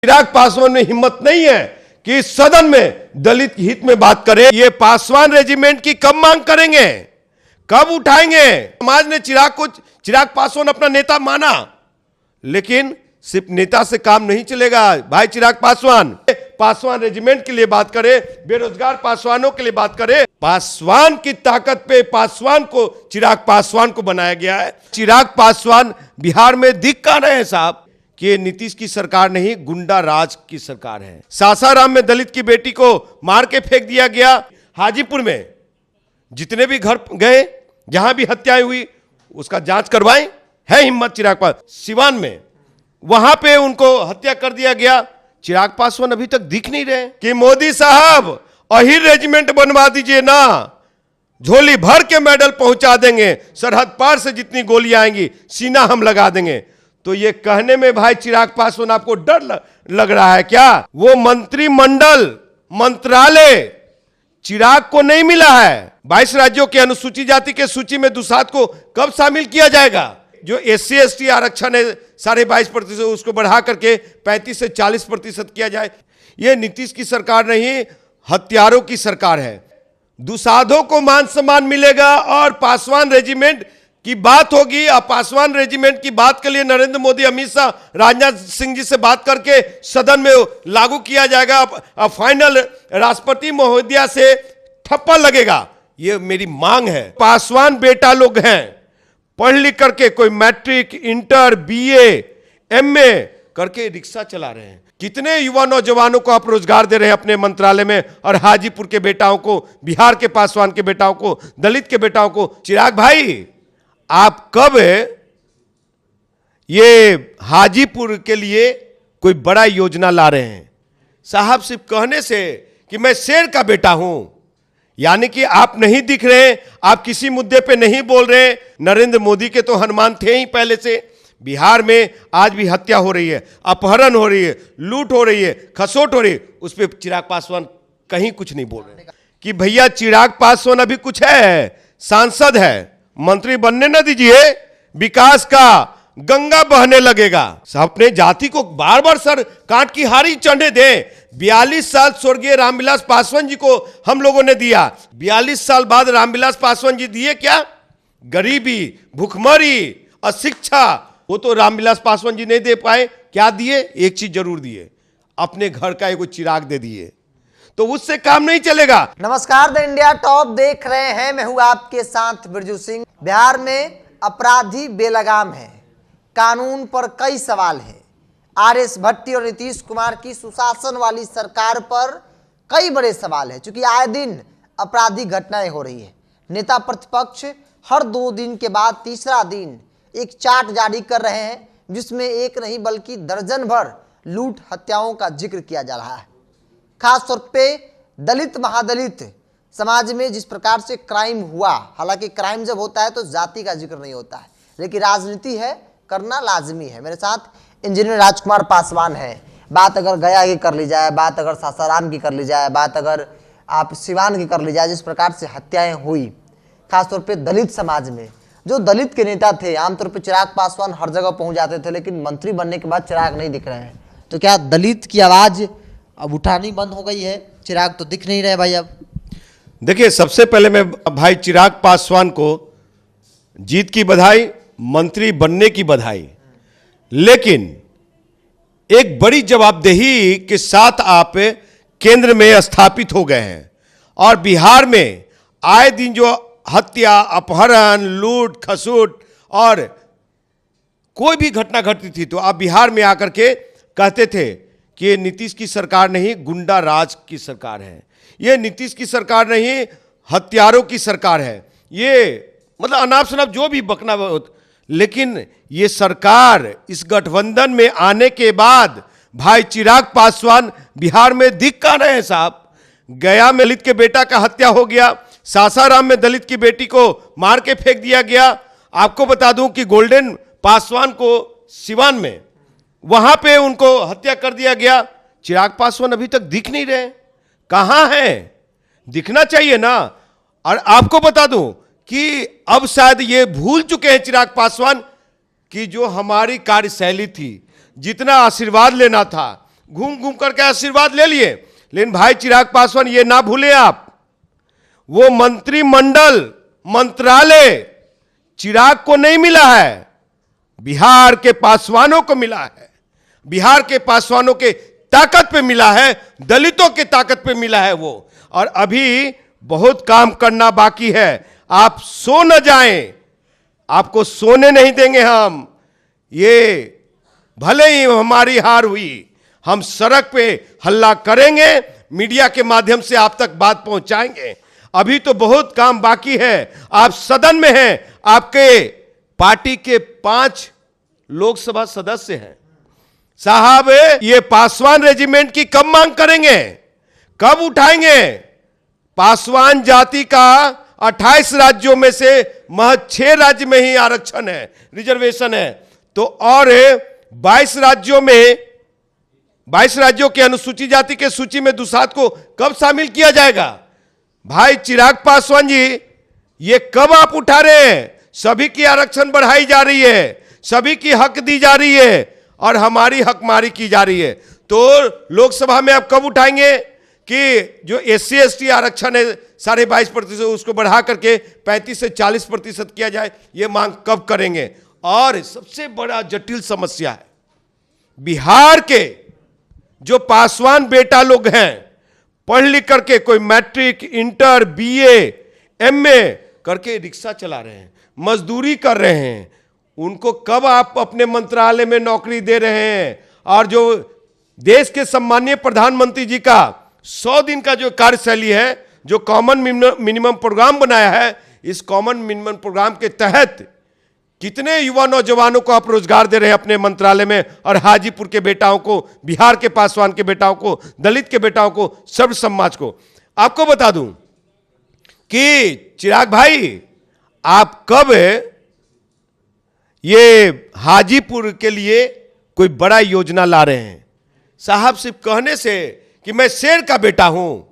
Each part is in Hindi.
चिराग पासवान में हिम्मत नहीं है कि सदन में दलित हित में बात करे। ये पासवान रेजिमेंट की कब मांग करेंगे, कब उठाएंगे? समाज ने चिराग पासवान अपना नेता माना, लेकिन सिर्फ नेता से काम नहीं चलेगा भाई। चिराग पासवान रेजिमेंट के लिए बात करे, बेरोजगार पासवानों के लिए बात करे। पासवान की ताकत पे चिराग पासवान को बनाया गया है। चिराग पासवान बिहार में दिख कहां रहे हैं साहब कि ये नीतीश की सरकार नहीं, गुंडा राज की सरकार है। सासाराम में दलित की बेटी को मार के फेंक दिया गया। हाजीपुर में जितने भी घर गए, जहां भी हत्याएं हुई, उसका जांच करवाएं। है हिम्मत चिराग पासवान। सिवान में वहां पे उनको हत्या कर दिया गया। चिराग पासवान अभी तक दिख नहीं रहे कि मोदी साहब अहिर रेजिमेंट बनवा दीजिए ना, झोली भर के मेडल पहुंचा देंगे। सरहद पार से जितनी गोलियां आएंगी सीना हम लगा देंगे। तो ये कहने में भाई चिराग पासवान आपको डर लग रहा है क्या? वो मंत्रालय चिराग को नहीं मिला है। 22 राज्यों के अनुसूचित जाति के सूची में दुसाध को कब शामिल किया जाएगा? जो SC/ST आरक्षण है 22.5%, उसको बढ़ा करके 35 से 40% किया जाए। यह नीतीश की सरकार नहीं, हत्यारों की सरकार है। दुसाधों को मान सम्मान मिलेगा और पासवान रेजिमेंट की बात होगी। अब पासवान रेजिमेंट की बात के लिए नरेंद्र मोदी, अमित शाह, राजनाथ सिंह जी से बात करके सदन में लागू किया जाएगा। अब फाइनल राष्ट्रपति महोदया से ठप्पा लगेगा। ये मेरी मांग है। पासवान बेटा लोग हैं, पढ़ लिख करके कोई मैट्रिक, इंटर, BA, MA करके रिक्शा चला रहे हैं। कितने युवा नौजवानों को आप रोजगार दे रहे हैं अपने मंत्रालय में, और हाजीपुर के बेटाओं को, बिहार के पासवान के बेटाओं को, दलित के बेटाओं को। चिराग भाई, आप कब ये हाजीपुर के लिए कोई बड़ा योजना ला रहे हैं? साहब सिर्फ कहने से कि मैं शेर का बेटा हूं, यानी कि आप नहीं दिख रहे, आप किसी मुद्दे पे नहीं बोल रहे। नरेंद्र मोदी के तो हनुमान थे ही पहले से। बिहार में आज भी हत्या हो रही है, अपहरण हो रही है, लूट हो रही है, खसोट हो रही है, उस पर चिराग पासवान कहीं कुछ नहीं बोल रहे कि भैया चिराग पासवान अभी कुछ है, सांसद है, मंत्री बनने ना दीजिए, विकास का गंगा बहने लगेगा। अपने जाति को बार बार सर काट की हारी चढ़ने दें। 42 साल स्वर्गीय रामविलास पासवान जी को हम लोगों ने दिया। 42 साल बाद रामविलास पासवान जी दिए क्या? गरीबी, भूखमरी, अशिक्षा, वो तो रामविलास पासवान जी नहीं दे पाए। क्या दिए? एक चीज जरूर दिए, अपने घर का एक चिराग दे दिए। तो उससे काम नहीं चलेगा। नमस्कार, द इंडिया टॉप देख रहे हैं। मैं हूं आपके साथ बिरजू सिंह। बिहार में अपराधी बेलगाम है, कानून पर कई सवाल है। RS भट्टी और नीतीश कुमार की सुशासन वाली सरकार पर कई बड़े सवाल है, क्योंकि आए दिन आपराधिक घटनाएं हो रही है। नेता प्रतिपक्ष हर 2 दिन के बाद तीसरा दिन एक चार्ट जारी कर रहे हैं, जिसमें एक नहीं बल्कि दर्जन भर लूट हत्याओं का जिक्र किया जा रहा है। खास तौर पे दलित, महादलित समाज में जिस प्रकार से क्राइम हुआ, हालांकि क्राइम जब होता है तो जाति का जिक्र नहीं होता है, लेकिन राजनीति है, करना लाजमी है। मेरे साथ इंजीनियर राजकुमार पासवान है। बात अगर गया की कर ली जाए, बात अगर सासाराम की कर ली जाए, बात अगर आप सिवान की कर ली जाए, जिस प्रकार से हत्याएं हुई खासतौर पे दलित समाज में, जो दलित के नेता थे, आमतौर पर चिराग पासवान हर जगह पहुंच जाते थे, लेकिन मंत्री बनने के बाद चिराग नहीं दिख रहे हैं। तो क्या दलित की आवाज अब उठानी बंद हो गई है? चिराग तो दिख नहीं रहे भाई। अब देखिए, सबसे पहले मैं भाई चिराग पासवान को जीत की बधाई, मंत्री बनने की बधाई, लेकिन एक बड़ी जवाबदेही के साथ आप केंद्र में स्थापित हो गए हैं। और बिहार में आए दिन जो हत्या, अपहरण, लूट, खसूट और कोई भी घटना घटती थी, तो आप बिहार में आकर के कहते थे कि ये नीतीश की सरकार नहीं, गुंडा राज की सरकार है। ये नीतीश की सरकार नहीं, हत्यारों की सरकार है। ये मतलब अनाप शनाप जो भी बकना, लेकिन ये सरकार इस गठबंधन में आने के बाद भाई चिराग पासवान बिहार में दिख कहां रहे हैं साहब? गया में दलित के बेटा का हत्या हो गया, सासाराम में दलित की बेटी को मार के फेंक दिया गया। आपको बता दूं कि गोल्डन पासवान को सिवान में वहां पे उनको हत्या कर दिया गया। चिराग पासवान अभी तक दिख नहीं रहे, कहां हैं? दिखना चाहिए ना। और आपको बता दूं कि अब शायद ये भूल चुके हैं चिराग पासवान कि जो हमारी कार्यशैली थी, जितना आशीर्वाद लेना था, घूम घूम करके आशीर्वाद ले लिए। लेकिन भाई चिराग पासवान ये ना भूले आप, वो मंत्रिमंडल मंत्रालय चिराग को नहीं मिला है, बिहार के पासवानों को मिला है। बिहार के पासवानों के ताकत पे मिला है, दलितों के ताकत पे मिला है वो। और अभी बहुत काम करना बाकी है। आप सो न जाएं, आपको सोने नहीं देंगे हम। ये भले ही हमारी हार हुई, हम सड़क पे हल्ला करेंगे, मीडिया के माध्यम से आप तक बात पहुंचाएंगे। अभी तो बहुत काम बाकी है। आप सदन में हैं, आपके पार्टी के 5 लोकसभा सदस्य हैं। साहब ये पासवान रेजिमेंट की कब मांग करेंगे, कब उठाएंगे? पासवान जाति का 28 राज्यों में से महज 6 राज्य में ही आरक्षण है, रिजर्वेशन है। तो और 22 राज्यों के अनुसूचित जाति के सूची में दुसाध को कब शामिल किया जाएगा? भाई चिराग पासवान जी, ये कब आप उठा रहे हैं? सभी की आरक्षण बढ़ाई जा रही है, सभी की हक दी जा रही है और हमारी हकमारी की जा रही है। तो लोकसभा में आप कब उठाएंगे कि जो SC ST आरक्षण है 22.5%, उसको बढ़ा करके 35 से 40% किया जाए? ये मांग कब करेंगे? और सबसे बड़ा जटिल समस्या है, बिहार के जो पासवान बेटा लोग हैं, पढ़ लिख करके कोई मैट्रिक, इंटर, BA, MA करके रिक्शा चला रहे हैं, मजदूरी कर रहे हैं, उनको कब आप अपने मंत्रालय में नौकरी दे रहे हैं? और जो देश के सम्मानीय प्रधानमंत्री जी का 100 दिन का जो कार्यशैली है, जो कॉमन मिनिमम प्रोग्राम बनाया है, इस कॉमन मिनिमम प्रोग्राम के तहत कितने युवा नौजवानों को आप रोजगार दे रहे हैं अपने मंत्रालय में? और हाजीपुर के बेटाओं को, बिहार के पासवान के बेटाओं को, दलित के बेटाओं को, सर्व समाज को। आपको बता दूं कि चिराग भाई, आप कब ये हाजीपुर के लिए कोई बड़ा योजना ला रहे हैं? साहब सिर्फ कहने से कि मैं शेर का बेटा हूं,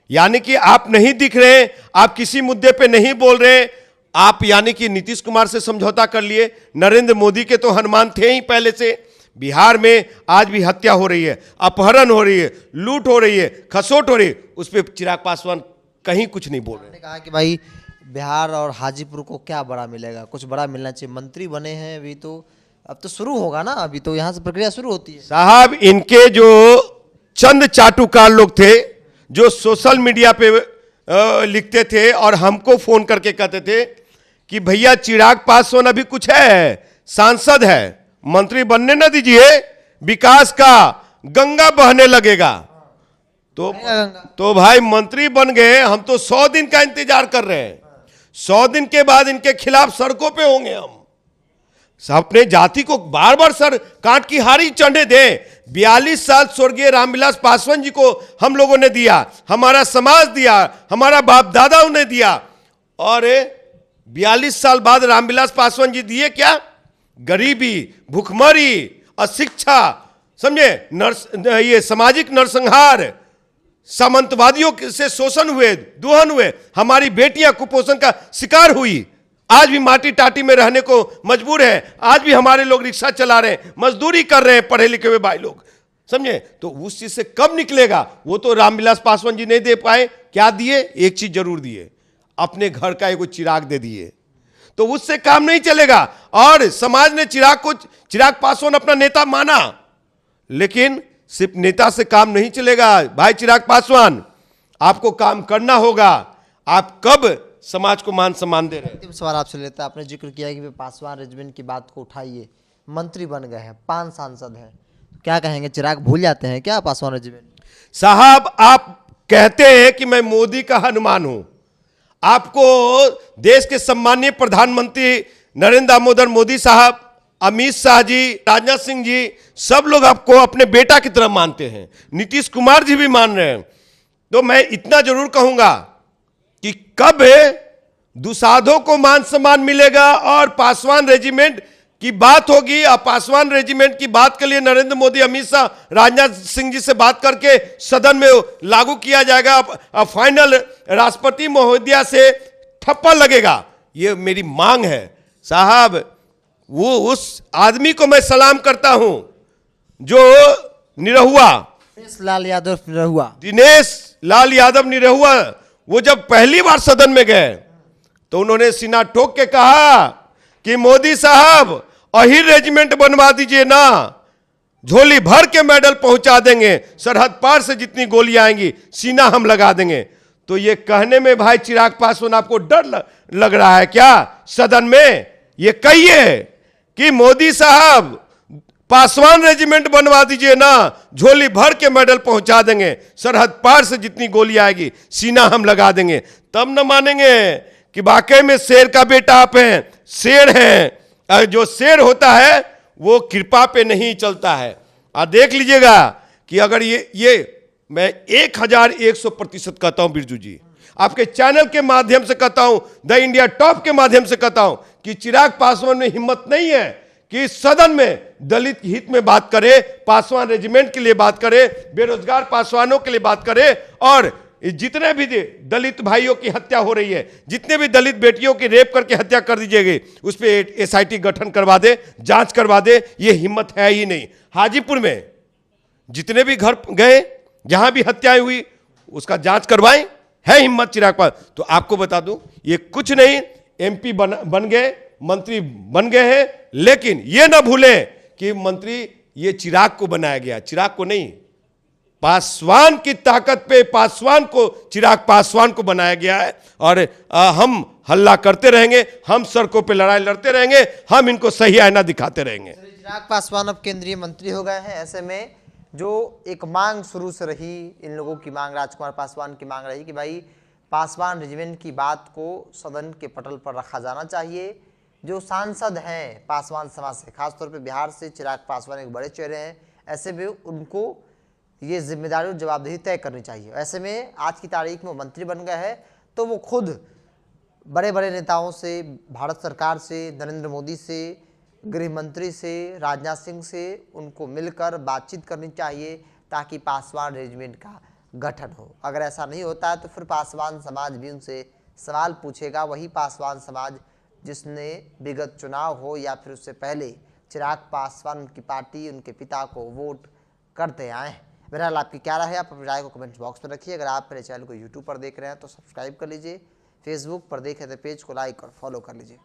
यानी कि आप नहीं दिख रहे, आप किसी मुद्दे पे नहीं बोल रहे। आप यानी कि नीतीश कुमार से समझौता कर लिए, नरेंद्र मोदी के तो हनुमान थे ही पहले से। बिहार में आज भी हत्या हो रही है, अपहरण हो रही है, लूट हो रही है, खसोट हो रही है, उस पर चिराग पासवान कहीं कुछ नहीं बोल रहे। कहा कि भाई बिहार और हाजीपुर को क्या बड़ा मिलेगा, कुछ बड़ा मिलना चाहिए। मंत्री बने हैं अभी, तो अब तो शुरू होगा ना, अभी तो यहाँ से प्रक्रिया शुरू होती है। साहब इनके जो चंद चाटुकार लोग थे, जो सोशल मीडिया पे लिखते थे और हमको फोन करके कहते थे कि भैया चिराग पासवान अभी कुछ है, सांसद है, मंत्री बनने न दीजिए, विकास का गंगा बहने लगेगा। तो भाई मंत्री बन गए, हम तो 100 दिन का इंतजार कर रहे हैं। 100 दिन के बाद इनके खिलाफ सड़कों पे होंगे हम। अपने जाति को बार बार सर काट की हारी चढ़ने दें। 42 साल स्वर्गीय रामविलास पासवान जी को हम लोगों ने दिया, हमारा समाज दिया, हमारा बाप दादा उन्हें दिया। और 42 साल बाद रामविलास पासवान जी दिए क्या? गरीबी, भूखमरी, अशिक्षा, समझे, ये सामाजिक नरसंहार, सामंतवादियों से शोषण हुए, दुहन हुए, हमारी बेटियां कुपोषण का शिकार हुई, आज भी माटी टाटी में रहने को मजबूर है। आज भी हमारे लोग रिक्शा चला रहे हैं, मजदूरी कर रहे हैं, पढ़े लिखे हुए भाई लोग, समझे। तो उस चीज से कब निकलेगा? वो तो रामविलास पासवान जी नहीं दे पाए। क्या दिए? एक चीज जरूर दिए, अपने घर का एक चिराग दे दिए। तो उससे काम नहीं चलेगा। और समाज ने चिराग पासवान अपना नेता माना, लेकिन सिर्फ नेता से काम नहीं चलेगा। भाई चिराग पासवान, आपको काम करना होगा। आप कब समाज को मान सम्मान दे रहे हैं? अंतिम सवाल आपसे लेता है। आपने जिक्र किया कि वे पासवान रेजिमेंट की बात को उठाइए, मंत्री बन गए हैं, 5 सांसद हैं, क्या कहेंगे? चिराग भूल जाते हैं क्या पासवान रेजिमेंट? साहब आप कहते हैं कि मैं मोदी का हनुमान हूं। आपको देश के सम्मानीय प्रधानमंत्री नरेंद्र दामोदर मोदी साहब, अमित शाह जी, राजनाथ सिंह जी, सब लोग आपको अपने बेटा की तरह मानते हैं, नीतीश कुमार जी भी मान रहे हैं। तो मैं इतना जरूर कहूंगा कि कब दुसाधों को मान सम्मान मिलेगा और पासवान रेजिमेंट की बात होगी। और पासवान रेजिमेंट की बात के लिए नरेंद्र मोदी, अमित शाह, राजनाथ सिंह जी से बात करके सदन में लागू किया जाएगा। फाइनल राष्ट्रपति महोदया से ठप्पा लगेगा, ये मेरी मांग है। साहब वो उस आदमी को मैं सलाम करता हूं जो निरहुआ, दिनेश लाल यादव निरहुआ, दिनेश लाल यादव निरहुआ, वो जब पहली बार सदन में गए तो उन्होंने सीना ठोक के कहा कि मोदी साहब अहिर रेजिमेंट बनवा दीजिए ना, झोली भर के मेडल पहुंचा देंगे, सरहद पार से जितनी गोलियां आएंगी सीना हम लगा देंगे। तो ये कहने में भाई चिराग पासवान आपको डर लग रहा है क्या? सदन में ये कहिए कि मोदी साहब पासवान रेजिमेंट बनवा दीजिए ना, झोली भर के मेडल पहुंचा देंगे, सरहद पार से जितनी गोली आएगी सीना हम लगा देंगे। तब न मानेंगे कि वाकई में शेर का बेटा आप हैं, शेर हैं। और जो शेर होता है वो कृपा पे नहीं चलता है। आप देख लीजिएगा कि अगर ये मैं 1100% कहता हूं बिरजू जी, आपके चैनल के माध्यम से कहता हूं, द इंडिया टॉप के माध्यम से कहता हूं कि चिराग पासवान में हिम्मत नहीं है कि सदन में दलित हित में बात करे, पासवान रेजिमेंट के लिए बात करे, बेरोजगार पासवानों के लिए बात करे, और जितने भी दलित भाइयों की हत्या हो रही है, जितने भी दलित बेटियों की रेप करके हत्या कर दीजिएगी, उस पर एसआईटी गठन करवा दे, जांच करवा दे, ये हिम्मत है ही नहीं। हाजीपुर में जितने भी घर गए, जहां भी हत्याएं हुई, उसका जांच करवाएं, है हिम्मत चिराग पासवान। तो आपको बता दूं, ये कुछ नहीं, एमपी बन गए, मंत्री बन गए हैं, लेकिन ये ना भूलें कि मंत्री ये चिराग को बनाया गया, चिराग को नहीं। पासवान की ताकत पे पासवान को, चिराग पासवान को बनाया गया है। और हम हल्ला करते रहेंगे, हम सड़कों पे लड़ाई लड़ते रहेंगे, हम इनको सही आईना दिखाते रहेंगे। चिराग पासवान अब केंद्रीय मंत्री हो गए हैं। ऐसे में जो एक मांग शुरू से रही, इन लोगों की मांग, राजकुमार पासवान की मांग रही कि भाई पासवान रेजिमेंट की बात को सदन के पटल पर रखा जाना चाहिए। जो सांसद हैं पासवान समाज से, खासतौर पे बिहार से चिराग पासवान एक बड़े चेहरे हैं, ऐसे में उनको ये जिम्मेदारी और जवाबदेही तय करनी चाहिए। ऐसे में आज की तारीख में वो मंत्री बन गए हैं, तो वो खुद बड़े बड़े नेताओं से, भारत सरकार से, नरेंद्र मोदी से, गृह मंत्री से, राजनाथ सिंह से उनको मिलकर बातचीत करनी चाहिए ताकि पासवान रेजिमेंट का गठन हो। अगर ऐसा नहीं होता है तो फिर पासवान समाज भी उनसे सवाल पूछेगा, वही पासवान समाज जिसने विगत चुनाव हो या फिर उससे पहले चिराग पासवान की पार्टी, उनके पिता को वोट करते आए हैं। बहरहाल आपकी क्या राय है, आप अपनी राय को कमेंट बॉक्स में रखिए। अगर आप मेरे चैनल को यूट्यूब पर देख रहे हैं तो सब्सक्राइब कर लीजिए, फेसबुक पर देखें तो पेज को लाइक और फॉलो कर लीजिए।